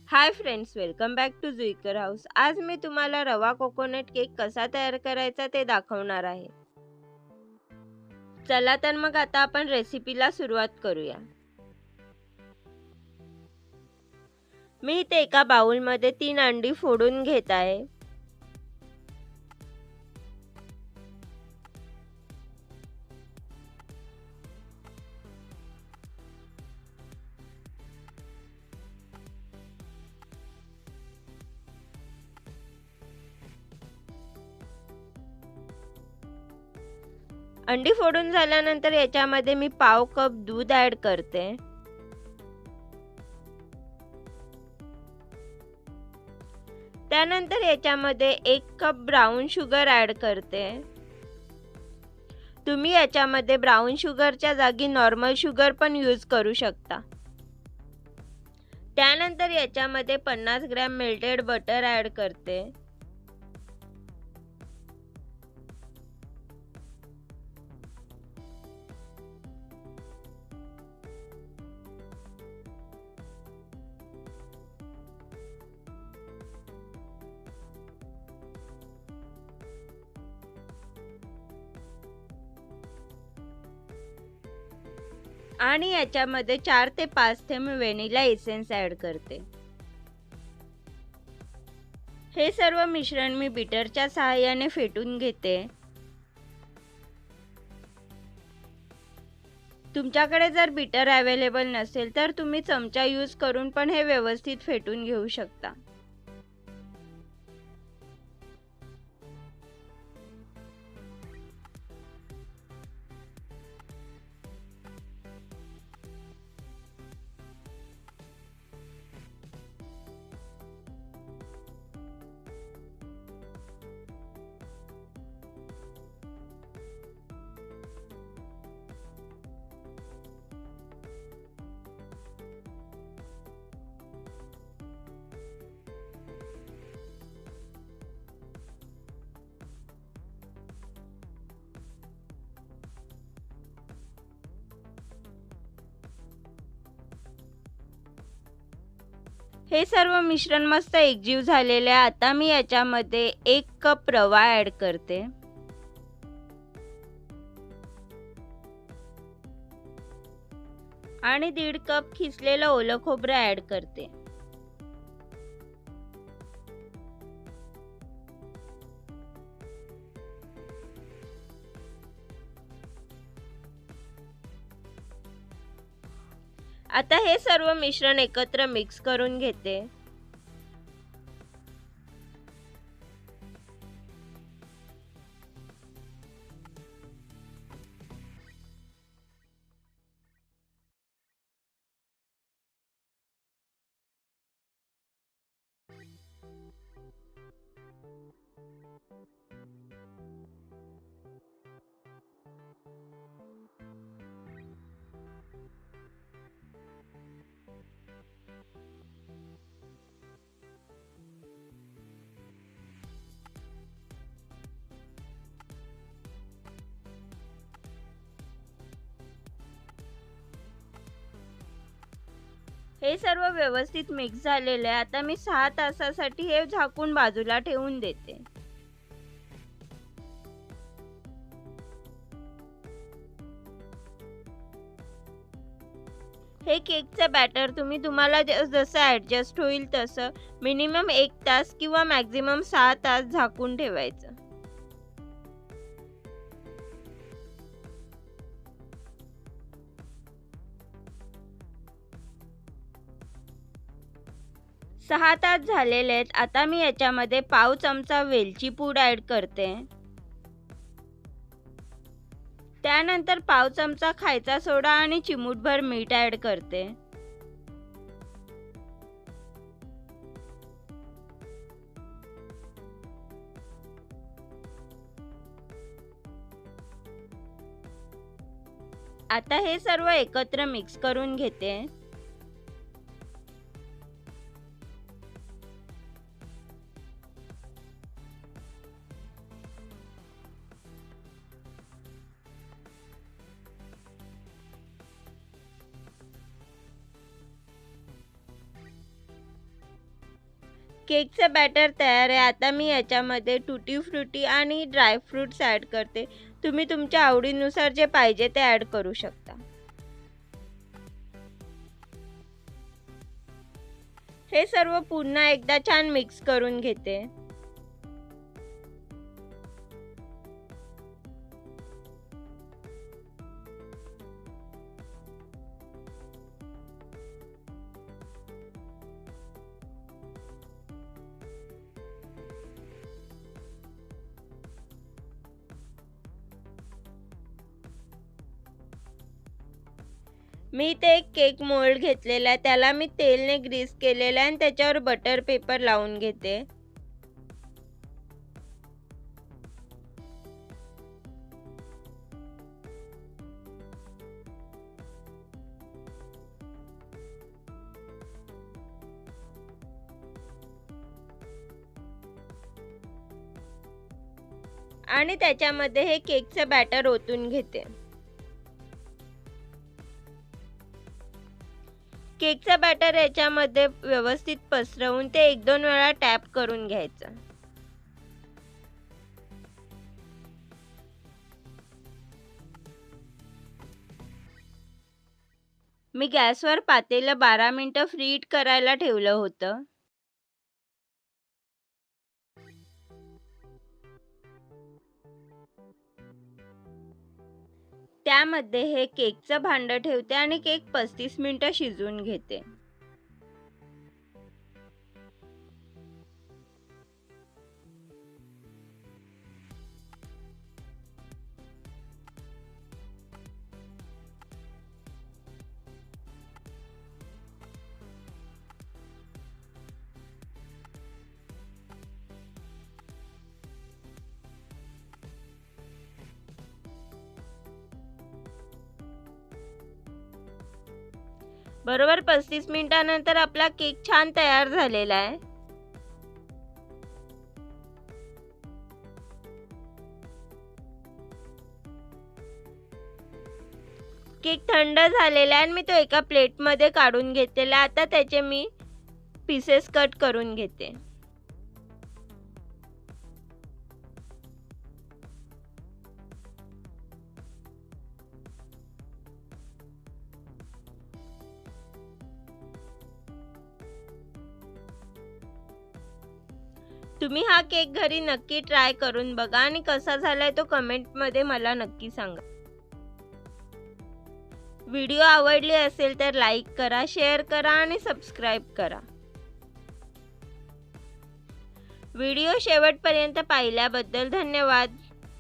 High friends, welcome back to Juikar house. आज मी तुम्हाला रवा कोकोनट केक कसा तयार करायचा ते दाखवणार आहे. चला तर मग आता आपण रेसिपीला सुरुवात करूया. मी इथे एका बाउलमध्ये 3 अंडी फोडून घेत आहे. अंडी फोडून झाल्यानंतर याच्यामध्ये मी पाव कप दूध ॲड करते. त्यानंतर याच्यामध्ये 1 कप ब्राऊन शुगर ॲड करते. तुम्ही याच्यामध्ये ब्राऊन शुगरच्या जागी नॉर्मल शुगर पण यूज करू शकता. त्यानंतर याच्यामध्ये 50 ग्रॅम मेल्टेड बटर ॲड करते. आणि याच्यामध्ये 4 ते 5 थेंब व्हॅनिला एसेन्स ॲड करते. हे सर्व मिश्रण मी बीटरच्या सहाय्याने फेटून घेते. तुमच्याकडे जर बीटर अवेलेबल नसेल तर तुम्ही चमचा यूज करून पण हे व्यवस्थित फेटून घेऊ शकता. हे सर्व मिश्रण मस्त एकजीव झालेले आहे. आता मी याच्यामध्ये 1 कप रवा ॲड करते. आणि 1.5 कप खिसलेलं ओलं खोबरं ॲड करते. आता हे सर्व मिश्रण एकत्र मिक्स करून घेते. हे सर्व व्यवस्थित मिक्स झालेले आहे. आता मी 6 तासासाठी हे झाकून बाजूला ठेवून देते. हे केकचं बॅटर तुम्हाला जसं ॲडजस्ट होईल तसं मिनिमम 1 तास किंवा मॅक्झिमम 6 तास झाकून ठेवायचं. सहा तास झालेले आहेत. आता मी याच्यामध्ये पाव चमचा वेलची पूड ॲड करते. त्यानंतर पाव चमचा खायचा सोडा आणि चिमूटभर मीठ ॲड करते. आता हे सर्व एकत्र मिक्स करून घेते. केकचं बॅटर तयार आहे. आता मी याच्यामध्ये टुटी फ्रुटी आणि ड्राय फ्रुट्स ॲड करते. तुम्ही तुमच्या आवडीनुसार जे पाहिजे ते ॲड करू शकता. हे सर्व पुन्हा एकदा छान मिक्स करून घेते. मी इथे एक केक मोल्ड घेतलेला आहे. त्याला मी तेलने ग्रीस केलेलं आहे आणि त्याच्यावर बटर पेपर लावून घेते. आणि त्याच्यामध्ये हे केकचं बॅटर ओतून घेते. केकचं बॅटर याच्यामध्ये व्यवस्थित पसरवून ते 1-2 वेळा टॅप करून घ्यायचं. मी गॅसवर पातेलं 12 मिनिटं फ्रीट करायला ठेवलं होतं. त्यामध्ये हे केकचं भांडं ठेवते आणि केक 35 मिनिटं शिजवून घेते. बरोबर 35 मिनिटानंतर आपला केक छान तयार झालेला आहे. केक थंड झालेला आहे आणि मी तो एका प्लेटमध्ये काढून घेतलेला. आता त्याचे मी पीसेस कट करून घेते. तुम्ही हा केक घरी नक्की ट्राय करून बघा आणि कसा झालाय तो कमेंटमध्ये मला नक्की सांगा. व्हिडिओ आवडली असेल तर लाईक करा, शेअर करा आणि सबस्क्राईब करा. व्हिडिओ शेवटपर्यंत पाहिल्याबद्दल धन्यवाद.